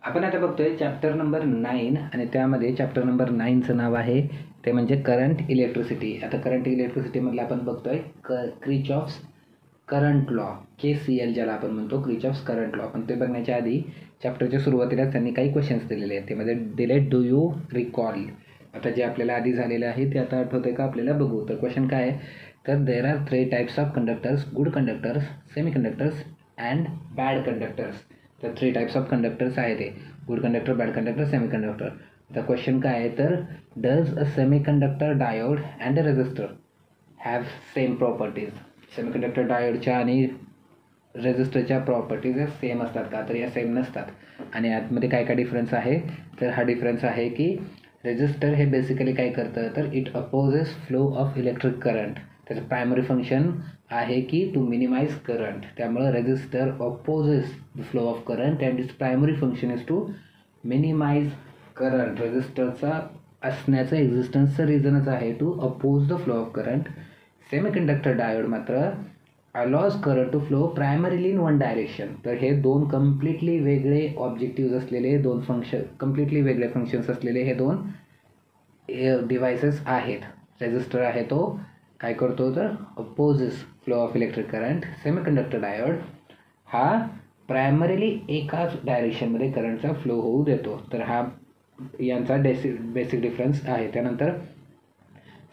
आपण आता बघतोय चॅप्टर नंबर 9 आणि त्यामध्ये चॅप्टर नंबर 9चं नाव आहे ते म्हणजे करंट इलेक्ट्रिसिटी. आता करंट इलेक्ट्रिसिटीमधलं आपण बघतोय क्रिचॉफ्स करंट लॉ, KCL ज्याला आपण म्हणतो, क्रिचॉफ्स करंट लॉ. पण ते बघण्याच्या आधी चॅप्टरच्या सुरुवातीला त्यांनी काही क्वेश्चन्स दिलेले आहेत. त्यामध्ये दिले डू यू रिकॉल. आता जे आपल्याला आधी झालेलं आहे ते आता आठवतंय का आपल्याला बघू. तर क्वेश्चन काय आहे, तर there are 3 types of conductors, good conductors, semiconductors and bad conductors. तर 3 टाइप्स ऑफ कंडक्टर्स आहे ते, good conductor, bad conductor, semiconductor. तर क्वेश्चन काय आहे, तर does a semiconductor diode and a resistor have same properties. Semiconductor डायोडच्या आणि रेजिस्टरच्या प्रॉपर्टीज सेम असतात का, तर या सेम नसतात. आणि आतमध्ये काय काय डिफरन्स आहे, तर हा डिफरन्स आहे की रेजिस्टर हे बेसिकली काय करतं, तर it opposes flow of electric current. त्याचं प्रायमरी फंक्शन आहे की टू मिनिमाइज करंट. त्यामुळं resistor opposes the flow of current and it's primary function is to minimize current. रेजिस्टरचा असण्याचं एक्झिस्टन्सचं रिझनच आहे to oppose the flow of current. Semiconductor diode मात्र allows current to flow primarily in one direction. तर हे दोन कम्प्लिटली वेगळे ऑब्जेक्टिव्ज असलेले, दोन कम्प्लिटली वेगळे फंक्शन्स असलेले हे दोन डिव्हायसेस आहेत. रेजिस्टर आहे तो काय करतो, तर opposes flow of electric current. Semiconductor diode हा प्रायमरीली एकाच डायरेक्शनमध्ये करंटचा फ्लो होऊ देतो. तर हा यांचा बेसिक डिफरन्स आहे. त्यानंतर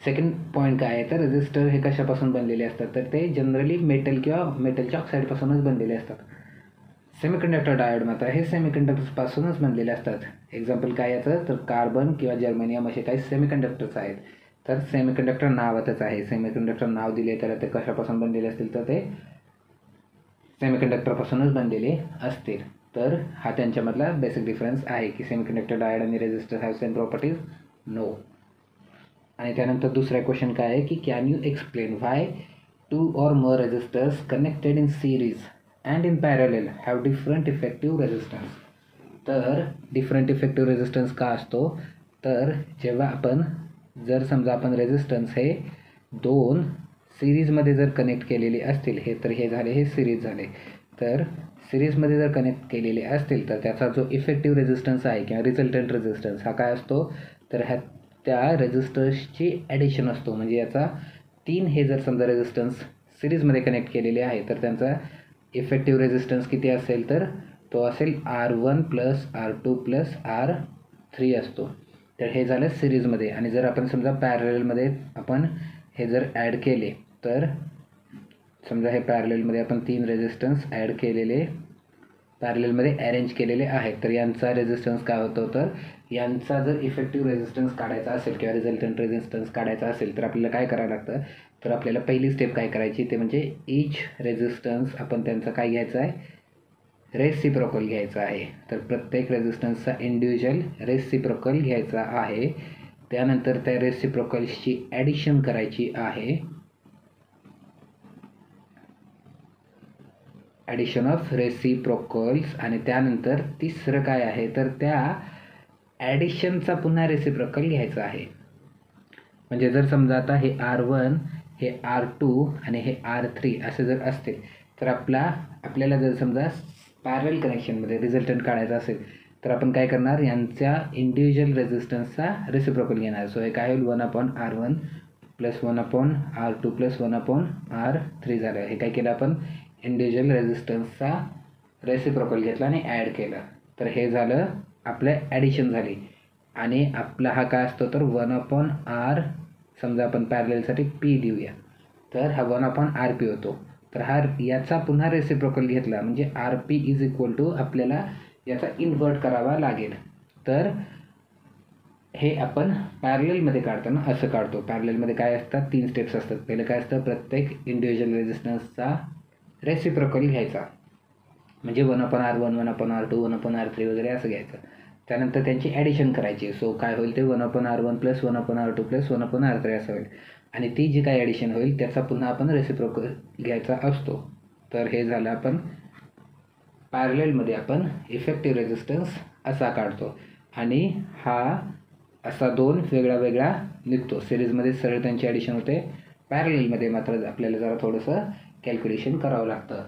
सेकंड पॉईंट काय आहे, तर रेजिस्टर हे कशापासून बनलेले असतात, तर ते जनरली मेटल किंवा मेटलच्या ऑक्साईडपासूनच बनलेले असतात. सेमीकंडक्टर डायोड मात्र हे सेमीकंडक्टर्सपासूनच बनलेले असतात. एक्झाम्पल काय याचं, तर कार्बन किंवा जर्मेनियम असे काही सेमीकंडक्टर्स आहेत. तर सेमीकंडक्टर नावातच आहे, सेमीकंडक्टर नाव दिले त्याला, ते कशापासून बनलेले असतील, तर ते सेमीकंडक्टरपासूनच बनलेले असतील. तर हा त्यांच्यामधला बेसिक डिफरन्स आहे की सेमीकंडक्टर डायोड आणि resistor have same properties, no. आणि त्यानंतर दुसरा क्वेश्चन काय आहे की can you explain why 2 or more resistors connected in series and in parallel have different effective resistance. तर डिफरंट इफेक्टिव्ह रेजिस्टन्स का असतो, तर जेव्हा आपण जर समजा आपण रेजिस्टन्स हे दोन सिरीजमध्ये जर कनेक्ट केलेले असतील, हे तर हे झाले, हे सिरीज झाले. तर सिरीजमध्ये जर कनेक्ट केलेले असतील तर त्याचा जो इफेक्टिव्ह रेजिस्टन्स आहे किंवा रिझल्टंट रेजिस्टन्स हा काय असतो, तर त्या रेजिस्टर्सची ॲडिशन असतो. म्हणजे याचा 3 हे जर समजा रेजिस्टन्स सिरीजमध्ये कनेक्ट केलेले आहे तर त्यांचा इफेक्टिव्ह रेजिस्टन्स किती असेल, तर तो असेल R1 + R2 + R3 असतो. तर हे झालं सिरीजमध्ये. आणि जर आपण समजा पॅरलेलमध्ये आपण हे जर ॲड केले, तर समजा हे पॅरलेलमध्ये आपण 3 रेजिस्टन्स ॲड केलेले पॅरलेलमध्ये अरेंज केलेले आहेत, तर यांचा रेजिस्टन्स काय होतो, तर यांचा जर इफेक्टिव्ह रेजिस्टन्स काढायचा असेल किंवा रिझल्टंट रेजिस्टन्स काढायचा असेल तर आपल्याला काय करावं लागतं, तर आपल्याला पहिली स्टेप काय करायची, ते म्हणजे ईच रेजिस्टन्स आपण त्यांचा काय घ्यायचा आहे, रेसिप्रोकल घ्यायचा आहे. तर प्रत्येक रेजिस्टन्सचा इंडिव्हिज्युअल रेसिप्रोकल घ्यायचा आहे. त्यानंतर त्या रेसिप्रोकल्सची ॲडिशन करायची आहे, ॲडिशन ऑफ रेसिप्रोकल्स. आणि त्यानंतर तिसरं काय आहे, तर त्या ॲडिशनचा पुन्हा रेसिप्रोकल घ्यायचा आहे. म्हणजे जर समजा आता हे R1, हे R2 आणि हे R3 असे जर असतील तर आपल्याला जर समजा पॅरल कनेक्शनमध्ये रिझल्टंट काढायचा असेल तर आपण काय करणार, यांच्या इंडिव्हिज्युअल रेजिस्टन्सचा रेसिप्रोकल घेणार. सो हे काय होईल, 1/R1 + 1/R2 + 1/R3 झालं. हे काय केलं आपण, इंडिव्हिज्युअल रेजिस्टन्सचा रेसिप्रोकल घेतला आणि ॲड केलं. तर हे झालं आपलं ॲडिशन झाली. आणि आपला हा काय असतो, तर 1/R, समजा आपण पॅरलेलसाठी P देऊया, तर हा 1/RP होतो. तर हा याचा पुन्हा रेसिप्रोकल घेतला म्हणजे RP = आपल्याला याचा इन्व्हर्ट करावा लागेल. तर हे आपण पॅरलेलमध्ये काढताना असं काढतो. पॅरलेलमध्ये काय असतात, 3 स्टेप्स असतात. पहिलं काय असतं, प्रत्येक इंडिव्हिज्युअल रेजिस्टन्सचा रेसिप्रोकल घ्यायचा, म्हणजे 1/R1, 1/R2, 1/R3 वगैरे असं घ्यायचं. त्यानंतर त्यांची ॲडिशन करायची. सो काय होईल, ते 1/R1 + 1/R2 + 1/R3 असं होईल. आणि ती जी काय ॲडिशन होईल त्याचा पुन्हा आपण रेसिप्रोकल घ्यायचा असतो. तर हे झालं आपण पॅरलेलमध्ये आपण इफेक्टिव्ह रेजिस्टन्स असा काढतो. आणि हा असा 2 वेगळा निघतो. सिरीजमध्ये सरळ त्यांची ॲडिशन होते, पॅरलेलमध्ये मात्र आपल्याला जरा थोडंसं कॅल्क्युलेशन करावं लागतं.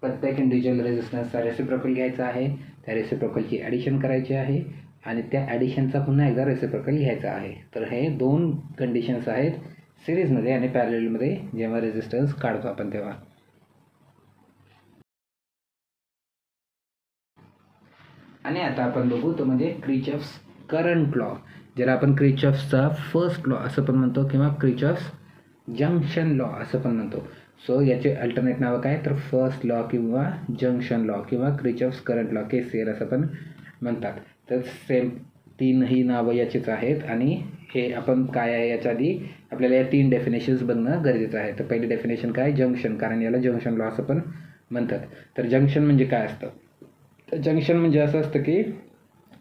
प्रत्येक इंडिव्हिज्युअल रेजिस्टन्सचा रेसिप्रोकल घ्यायचा आहे, त्या रेसिप्रोकलची ॲडिशन करायची आहे आणि त्या ॲडिशनचा पुन्हा एकदा रेसिप्रोकल लिहायचा आहे. तर हे 2 कंडिशन्स आहेत सिरीजमध्ये आणि पॅरललमध्ये जेव्हा रेझिस्टन्स काढतो आपण तेव्हा. आणि आता आपण बघू तो म्हणजे क्रिचॉफ्स करंट लॉ, ज्याला आपण क्रिचॉफ्सचा फर्स्ट लॉ असं पण म्हणतो किंवा क्रिचॉफ्स जंक्शन लॉ असं पण म्हणतो. सो याचे अल्टरनेट नावं काय, तर फर्स्ट लॉ किंवा जंक्शन लॉ किंवा क्रिचॉफ्स करंट लॉ KCL असं पण म्हणतात. तर सेम 3ही नावं याचीच आहेत. आणि हे आपण काय आहे याच्या आधी आपल्याला या 3 डेफिनेशन्स बघणं गरजेचं आहे. तर पहिली डेफिनेशन काय, जंक्शन, कारण याला जंक्शन लॉ असं पण म्हणतात. तर जंक्शन म्हणजे काय असतं, तर जंक्शन म्हणजे असं असतं की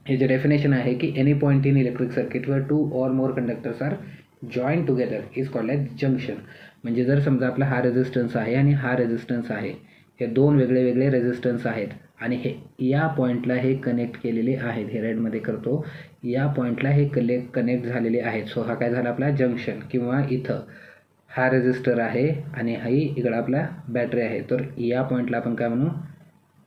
हे जे डेफिनेशन आहे की any point in electric circuit वर 2 or more conductors are join together is called as junction. म्हणजे जर समजा आपला हा रेझिस्टन्स आहे आणि हा रेझिस्टन्स आहे, हे 2 वेगळे वेगळे रेझिस्टन्स आहेत आणि हे या पॉईंटला हे कनेक्ट केलेले आहेत, हे रेडमध्ये करतो, या पॉईंटला हे कनेक्ट झालेले आहेत. सो हा काय झाला आपला जंक्शन. किंवा इथं हा रेझिस्टर आहे आणि हाही इकडं आपला बॅटरी आहे, तर या पॉईंटला आपण काय म्हणू,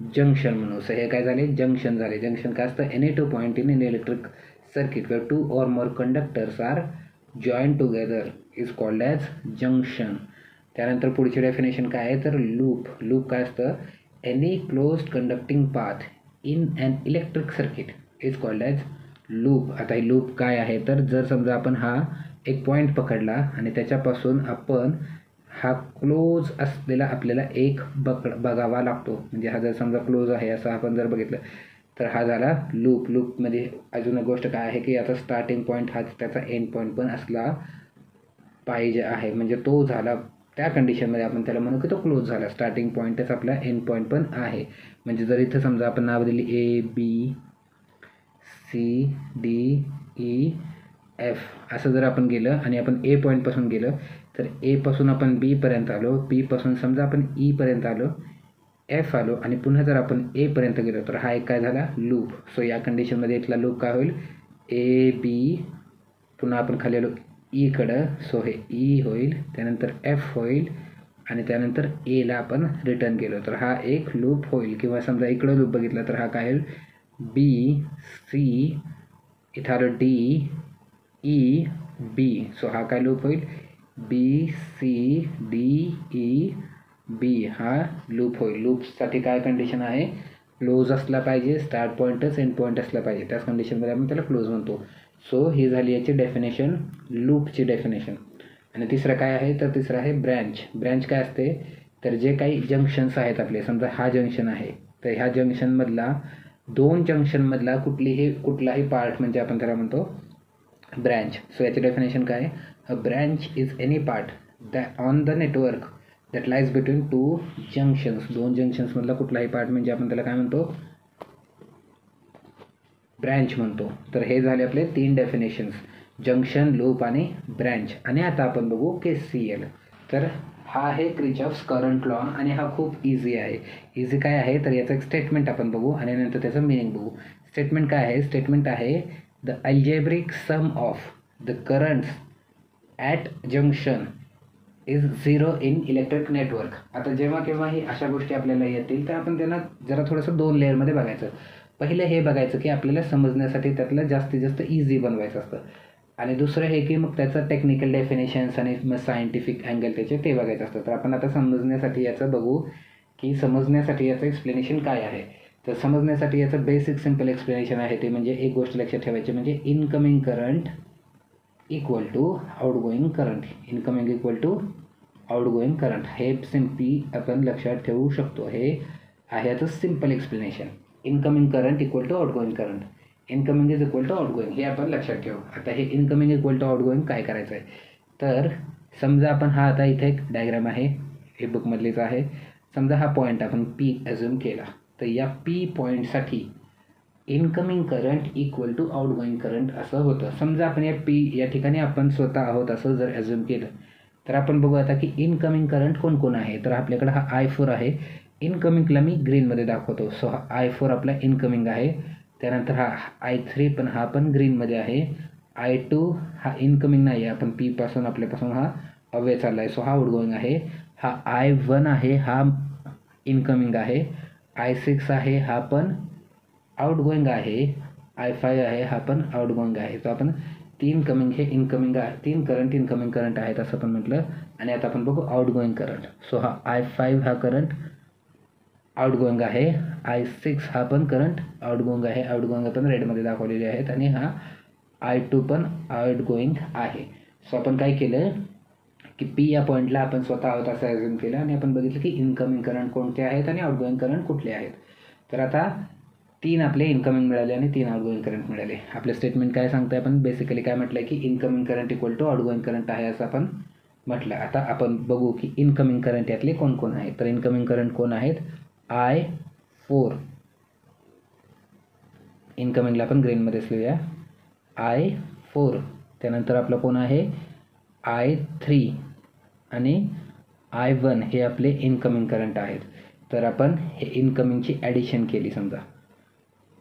जंक्शन म्हणू. सो हे काय झाले, जंक्शन झाले. जंक्शन काय असतं, any 2 point in electric circuit where 2 or more conductors are join together is called as junction. त्यानंतर पुढची डेफिनेशन काय आहे, तर लूप. लूप काय असतं, any closed conducting path in an electric circuit is called as loop. आता हे loop काय आहे, तर जर समजा आपण हा एक पॉईंट पकडला आणि त्याच्यापासून आपण हा क्लोज असलेला आपल्याला एक बघावा लागतो. म्हणजे हा जर समजा क्लोज आहे असं आपण जर बघितलं तर हा झाला लूप. लूपमध्ये अजून एक गोष्ट काय आहे की आता स्टार्टिंग पॉईंट हा त्याचा एंड पॉईंट पण असला पाहिजे आहे. म्हणजे तो झाला, त्या कंडिशनमध्ये आपण त्याला म्हणू की तो क्लोज झाला. स्टार्टिंग पॉईंटच आपला एंड पॉईंट पण आहे. म्हणजे जर इथं समजा आपण नाव दिली ABCDEF असं जर आपण गेलं आणि आपण A पॉईंटपासून गेलं तर A पासून आपण B पर्यंत आलो, B पासून समजा आपण E पर्यंत आलो, F आलो आणि पुन्हा जर आपण A पर्यंत गेलो तर हा एक काय झाला लूप. सो या कंडिशनमध्ये इथला लूप काय होईल, AB, पुन्हा आपण खाली आलो ईकडं, सो हे E होईल, त्यानंतर F होईल आणि त्यानंतर Aला आपण रिटर्न केलो तर हा एक लूप होईल. किंवा समजा इकडं लूप बघितला तर हा काय होईल, BC, इथं आलं DEB, सो हा काय लूप होईल, BCDEB हा लूप होईल. लूपसाठी काय कंडिशन आहे, क्लोज असला पाहिजे, स्टार्ट पॉईंटच एंड पॉईंट असला पाहिजे, त्याच कंडिशनमध्ये आपण त्याला क्लोज म्हणतो. सो ही झाली याची डेफिनेशन, लूपची डेफिनेशन. आणि तिसरं काय आहे, तर तिसरं आहे ब्रँच. ब्रँच काय असते, तर जे काही जंक्शन्स आहेत आपले, समजा हा जंक्शन आहे तर ह्या जंक्शनमधला 2 जंक्शनमधला कुठलाही पार्ट म्हणजे आपण त्याला म्हणतो ब्रँच. सो याची डेफिनेशन काय, a branch is any part that on the network that lies between 2 junctions. 2 जंक्शन्समधला कुठलाही पार्ट म्हणजे आपण त्याला काय म्हणतो, ब्रँच म्हणतो. तर हे झाले आपले 3 डेफिनेशन्स, जंक्शन, लूप आणि ब्रँच. आणि आता आपण बघू KCL. तर हा आहे क्रिचॉफ्स करंट लॉ आणि हा खूप इझी आहे. इझी काय आहे, तर याचं एक स्टेटमेंट आपण बघू आणि नंतर त्याचं मिनिंग बघू. स्टेटमेंट काय आहे, स्टेटमेंट आहे the algebraic sum of the currents at junction is 0 in electric network. आता जेव्हा केव्हा ही अशा गोष्टी आपल्याला येतील तर आपण त्यांना जरा थोडंसं 2 लेअरमध्ये बघायचं. पहिलं हे बघायचं की आपल्याला समजण्यासाठी त्यातलं जास्तीत जास्त इझी बनवायचं असतं. आणि दुसरं हे की मग त्याचं टेक्निकल डेफिनेशन्स आणि मग सायंटिफिक अँगल त्याचे ते बघायचं असतं. तर आपण आता समजण्यासाठी याचं बघू की समजण्यासाठी याचं एक्सप्लेनेशन काय आहे. तर समजण्यासाठी याचं बेसिक सिम्पल एक्सप्लेनेशन आहे ते म्हणजे एक गोष्ट लक्षात ठेवायची, म्हणजे incoming current equal to outgoing current. Incoming equal to outgoing current हे सिम्पली आपण लक्षात ठेवू शकतो. हे आहे याचं simple explanation. Incoming current equal to outgoing current, incoming is equal to outgoing, हे आपण लक्षात ठेवू. आता हे इनकमिंग इक्वल टू आउटगोईंग काय करायचं आहे, तर समजा आपण हा आता इथे एक डायग्राम आहे, हे बुकमधलीच आहे. समजा हा पॉईंट आपण P ॲझ्युम केला, तर या P पॉईंटसाठी incoming current equal to outgoing current असं होतं. समजा आपण या ठिकाणी आपण स्वतः आहोत असं जर ॲझ्युम केलं तर आपण बघू आता की इनकमिंग करंट कोण आहे. तर आपल्याकडे हा I4 आहे, इनकमिंगला मी ग्रीनमध्ये दाखवतो. सो हा I4 आपला इनकमिंग आहे. त्यानंतर हा I3 पण हा पण ग्रीनमध्ये आहे. I2 हा इनकमिंग नाही आहे, आपण P पासून आपल्यापासून हा अवे चालला आहे, सो हा आउटगोईंग आहे. हा I1 आहे, हा इनकमिंग आहे. I6 आहे, हा पण आउटगोईंग आहे I5 आहे, हा पण आउटगोईंग आहे. तो आपण 3 कमिंग हे इनकमिंग आहे, 3 करंट इनकमिंग करंट आहेत असं पण म्हटलं. आणि आता आपण बघू आउटगोईंग करंट. सो हा I5 हा करंट आउटगोईंग आहे, I6 हा पण करंट आउटगोईंग आहे, आउटगोईंग पण रेडमध्ये दाखवलेले आहेत, आणि हा I2 पण आउटगोईंग आहे. सो आपण काय केलं की P या पॉईंटला आपण स्वतः आहोत असं ॲझ्युम केलं आणि आपण बघितलं की इनकमिंग करंट कोणते आहेत आणि आउटगोईंग करंट कुठले आहेत. तर आता 3 आपले इनकमिंग मिळाले आणि 3 आउटगोईंग करंट मिळाले. आपलं स्टेटमेंट काय सांगतंय, आपण बेसिकली काय म्हटलं की incoming current equal to outgoing current आहे असं आपण म्हटलं. आता आपण बघू की इनकमिंग करंट यातले कोण कोण आहेत. तर इनकमिंग करंट कोण आहेत, I4, इनकमिंगला आपण ग्रीनमध्येच लिहूया I4. त्यानंतर आपलं कोण आहे I3 आणि I1 हे आपले इनकमिंग करंट आहेत. तर आपण हे इनकमिंगची ॲडिशन केली समजा,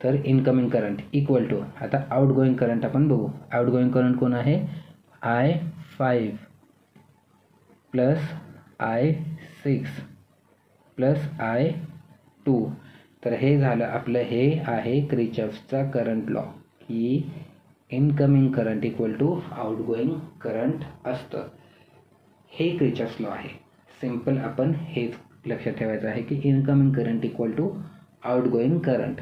तर इनकमिंग करंट इक्वल टू आता आउटगोईंग करंट आपण बघू. आउटगोईंग करंट कोण आहे I5 plus I6 plus I2. तर हे झालं आपलं, हे आहे क्रिचॉफ्सचा करंट लॉ की incoming current equal to outgoing current असतं. हे क्रिचॉफ्स लॉ आहे. सिम्पल आपण हेच लक्षात ठेवायचं आहे की incoming current equal to outgoing current.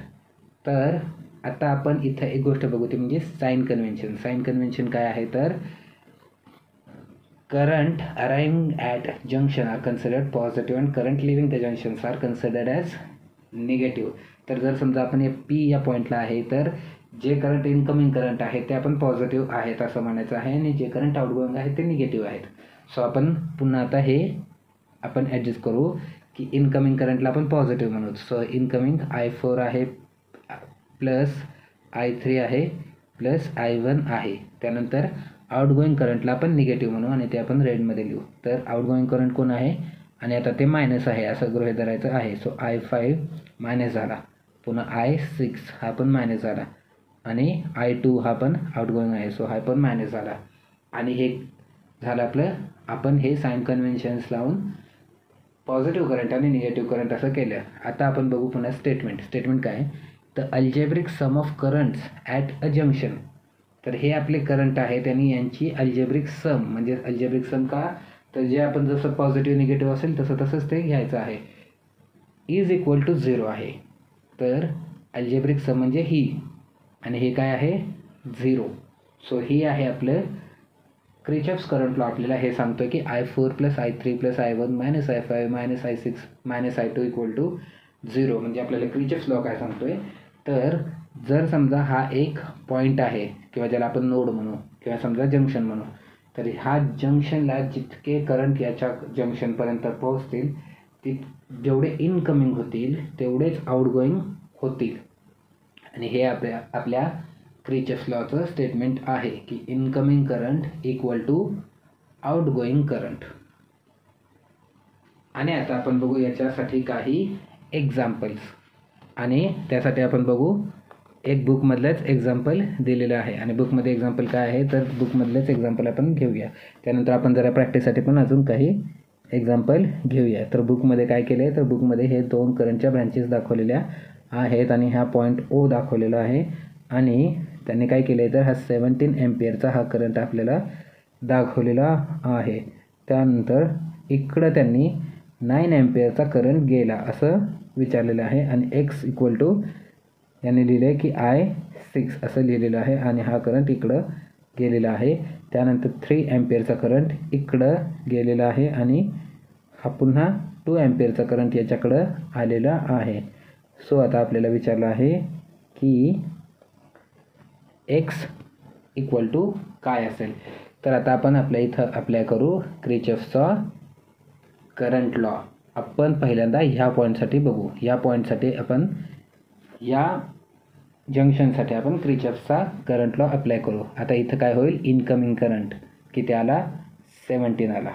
तर आता आपण इथं एक गोष्ट बघू, ती म्हणजे साइन कन्व्हेन्शन. साइन कन्व्हेन्शन काय आहे, तर current arriving at junction are considered positive and current leaving the junctions are considered as negative. तर जर समजा आपण हे P या पॉईंटला आहे, तर जे करंट इनकमिंग करंट आहे ते आपण पॉझिटिव्ह आहेत असं म्हणायचं आहे, आणि जे करंट आउटगोईंग आहे ते निगेटिव्ह आहेत. सो आपण पुन्हा आता हे आपण ॲडजस्ट करू की इनकमिंग करंटला आपण पॉझिटिव्ह म्हणू. सो इनकमिंग I4 आहे प्लस I3 आहे प्लस I1 आहे. त्यानंतर आउटगोईंग करंटला आपण निगेटिव्ह म्हणू आणि ते आपण रेडमध्ये लिहू. तर आउटगोईंग करंट कोण आहे आणि आता ते मायनस आहे असं गृहीत धरायचं आहे. सो I5 मायनस झाला, पुन्हा I6 हा पण मायनस झाला, आणि I2 हा पण आउटगोईंग आहे, सो हा पण मायनस झाला. आणि हे झालं आपलं, आपण हे साइन कन्व्हेन्शन्स लावून पॉझिटिव्ह करंट आणि निगेटिव्ह करंट असं केलं. आता आपण बघू पुन्हा स्टेटमेंट. स्टेटमेंट काय, the algebraic sum of currents at a junction. तर हे आपले करंट आहेत आणि यांची अल्जेब्रिक सम, म्हणजे अल्जेब्रिक सम का, तर जे आपण जसं पॉझिटिव्ह निगेटिव्ह असेल तसंच ते घ्यायचं आहे, इज इक्वल टू 0 आहे. तर अल्जेब्रिक सम म्हणजे ही, आणि हे काय आहे 0. सो ही आहे आपलं क्रिचॉफ्स करंट लॉ. आपल्याला हे सांगतो की I4 plus I3 plus I1 minus I5 minus I6 minus I2 equal to 0. म्हणजे आपल्याला क्रिचॉफ्स लॉ काय सांगतोय, तर जर समजा हा एक पॉईंट आहे किंवा ज्याला आपण नोड म्हणू किंवा समजा जंक्शन म्हणू, तर हा जंक्शनला जितके करंट याच्या जंक्शनपर्यंत पोहोचतील, जेवढे इनकमिंग होतील तेवढेच आउटगोईंग होतील. आणि हे आपल्या क्रिचॉफ्स लॉचं स्टेटमेंट आहे की incoming current equal to outgoing current. आणि आता आपण बघू याच्यासाठी काही एक्झाम्पल्स, आणि त्यासाठी आपण बघू एक बुकमधलंच एक्झाम्पल दिलेलं आहे. आणि बुकमध्ये एक्झाम्पल काय आहे, तर बुकमधलंच एक्झाम्पल आपण घेऊया. त्यानंतर आपण जरा प्रॅक्टिससाठी पण अजून काही एक्झाम्पल घेऊया. तर बुकमध्ये काय केलं आहे, तर बुकमध्ये हे 2 करंटच्या ब्रँचेस दाखवलेल्या आहेत आणि हा पॉईंट O दाखवलेला आहे, आणि त्यांनी काय केलं आहे, तर हा 17 एम्पियरचा हा करंट आपल्याला दाखवलेला आहे. त्यानंतर इकडं त्यांनी 9 एम्पियरचा करंट गेला असं विचारलेलं आहे, आणि X इक्वल टू यांनी लिहिलं आहे की I6 असं लिहिलेलं आहे, आणि हा करंट इकडं गेलेला आहे. त्यानंतर 3 एम्पियरचा करंट इकडं गेलेला आहे, आणि हा पुन्हा 2 एम्पियरचा करंट याच्याकडं आलेला आहे. सो आता आपल्याला विचारलं आहे की X इक्वल टू काय असेल. तर आता आपण आपल्या इथं अप्लाय करू क्रिचॉफ्सचा करंट लॉ. आपण पहिल्यांदा ह्या पॉईंटसाठी बघू. ह्या पॉईंटसाठी आपण या जंक्शनसाठी आपण क्रिचॉफ्सचा करंट लॉ अप्लाय करू. आता इथं काय होईल, इनकमिंग करंट किती आला 17 आला,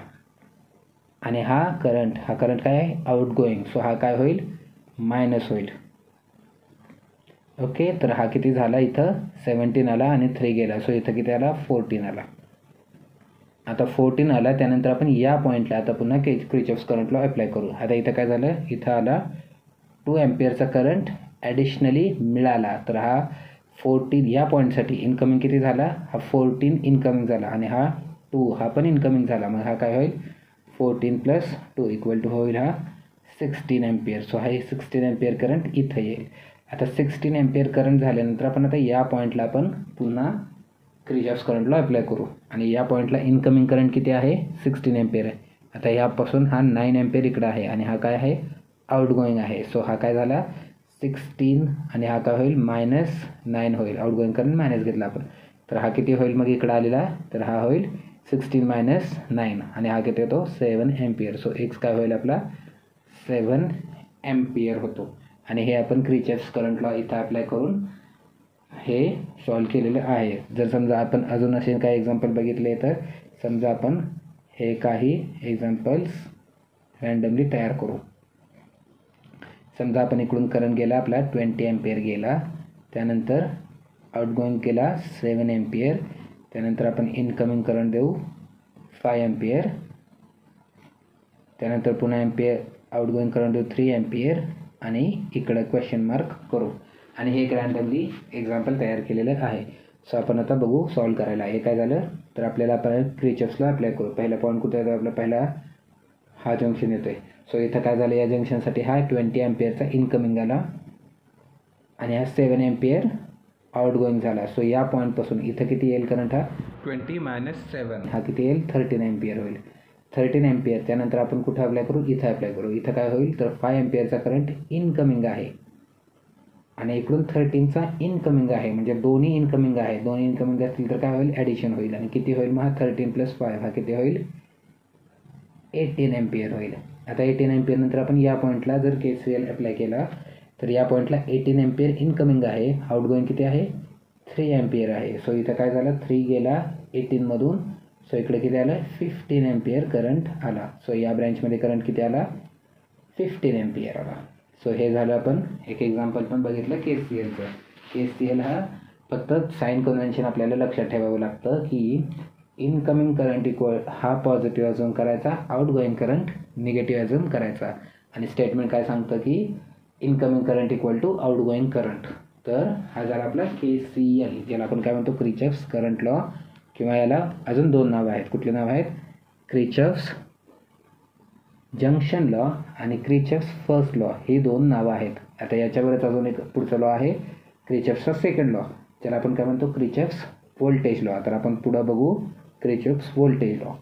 आणि हा करंट काय आहे आउटगोईंग, सो हा काय होईल मायनस होईल. ओके, तर हा किती झाला, इथं 17 आला आणि 3 गेला, सो इथं किती आला 14 आला. आता 14 आला, त्यानंतर आपण या पॉईंटला आता पुन्हा क्रिचॉफ्स करंट लॉ अप्लाय करू. आता इथं काय झालं, इथं आला 2 एम्पियरचा करंट ॲडिशनली मिळाला तर हा 14 या पॉईंटसाठी इनकमिंग किती झाला, हा 14 इनकमिंग झाला आणि हा 2 हा पण इनकमिंग झाला. मग हा काय होईल 14 + 2 इक्वल टू होईल हा 16 एम्पियर. सो हा 16 एम्पियर करंट इथं येईल. आता 16 एम्पियर करंट झाल्यानंतर आपण आता या पॉईंटला आपण पुन्हा किर्चॉफ्स करंट लॉ अप्लाय करू आणि या पॉईंटला इनकमिंग करंट किती आहे 16 एम्पियर आहे. आता यापासून हा 9 एम्पियर इकडं आहे आणि हा काय आहे आउटगोईंग आहे. सो हा काय झाला 16 आणि हा काय होईल -9 होईल. आउटगोईंग करंट मायनस घेतला आपण तर हा किती होईल मग इकडं आलेला तर हा होईल 16 - 9 आणि हा किती होतो 7 एम्पियर. सो एक्स काय होईल आपला 7 एम्पियर होतो. आणि हे आपण किर्चॉफ्स करंट लॉ इथं अप्लाय करून हे सॉल्व केलेलं आहे. जर समजा आपण अजून असे काही एक्झाम्पल बघितले तर समजा आपण हे काही एक्झाम्पल्स रँडमली तयार करू. समजा आपण इकडून करंट गेला आपला 20 एम्पियर गेला, त्यानंतर आउटगोईंग केला 7 एम्पियर, त्यानंतर आपण इनकमिंग करंट देऊ 5 एम्पियर, त्यानंतर पुन्हा आउटगोईंग करंट देऊ 3 एम्पियर आणि इकडं क्वेश्चन मार्क करू आणि हे एक रँडमली एक्झाम्पल तयार केलेलं आहे. सो आपण आता बघू सॉल्व करायला. हे काय झालं तर आपल्याला आपण किर्चॉफ्स लॉ अप्लाय करू. पहिला पॉईंट कुठे येतो आपला पहिला हा जंक्शन येतोय. सो इथं काय झालं या जंक्शनसाठी हा 20 एम्पियरचा इनकमिंग आला आणि हा 7 एम्पियर आउटगोईंग झाला. सो या पॉईंटपासून इथं किती येईल करंट हा 20 - 7 हा किती येईल 13 एम्पियर होईल. 13 एम्पियर त्यानंतर आपण कुठं अप्लाय करू इथं अप्लाय करू. इथं काय होईल तर 5 एम्पियरचा करंट इनकमिंग आहे आणि इकडून 13चा इनकमिंग आहे म्हणजे दोन्ही इनकमिंग आहे. दोन्ही इनकमिंग असतील तर काय होईल ॲडिशन होईल आणि किती होईल मग हा 13 + 5 हा किती होईल 18 एम्पियर होईल. आता 18 एम्पियर नंतर आपण या पॉईंटला जर KCL अप्लाय केला तर या पॉईंटला 18 एम्पियर इनकमिंग आहे, आउटगोईंग किती आहे 3 एम्पियर आहे. सो इथं काय झालं 3 गेला 18मधून. सो इकडे किती आलं 15 एम्पियर करंट आला. सो या ब्रँचमध्ये करंट किती आला 15 एम्पियर आला. सो हे झालं आपण एक एक्झाम्पल पण बघितलं KCLचं. KCL हा फक्त साईन कन्व्हेन्शन आपल्याला लक्षात ठेवावं लागतं की इनकमिंग करंट इक्वल हा पॉझिटिव्ह अझूम करायचा, आउटगोईंग करंट निगेटिव्ह अझूम करायचा आणि स्टेटमेंट काय सांगतं की incoming current equal to outgoing current. तर हा झाला आपला KCL ज्याला आपण काय म्हणतो किर्चॉफ्स करंट लॉ किंवा याला अजून 2 नावं आहेत. कुठले नाव आहेत किर्चॉफ्स जंक्शन लॉ आणि किर्चॉफ्स फर्स्ट लॉ ही 2 नावं आहेत. आता याच्यावरच अजून एक पुढचा लॉ आहे किर्चॉफ्सचा सेकंड लॉ ज्याला आपण काय म्हणतो किर्चॉफ्स व्होल्टेज लॉ. तर आपण पुढं बघू किर्चॉफ्स व्होल्टेज लॉ.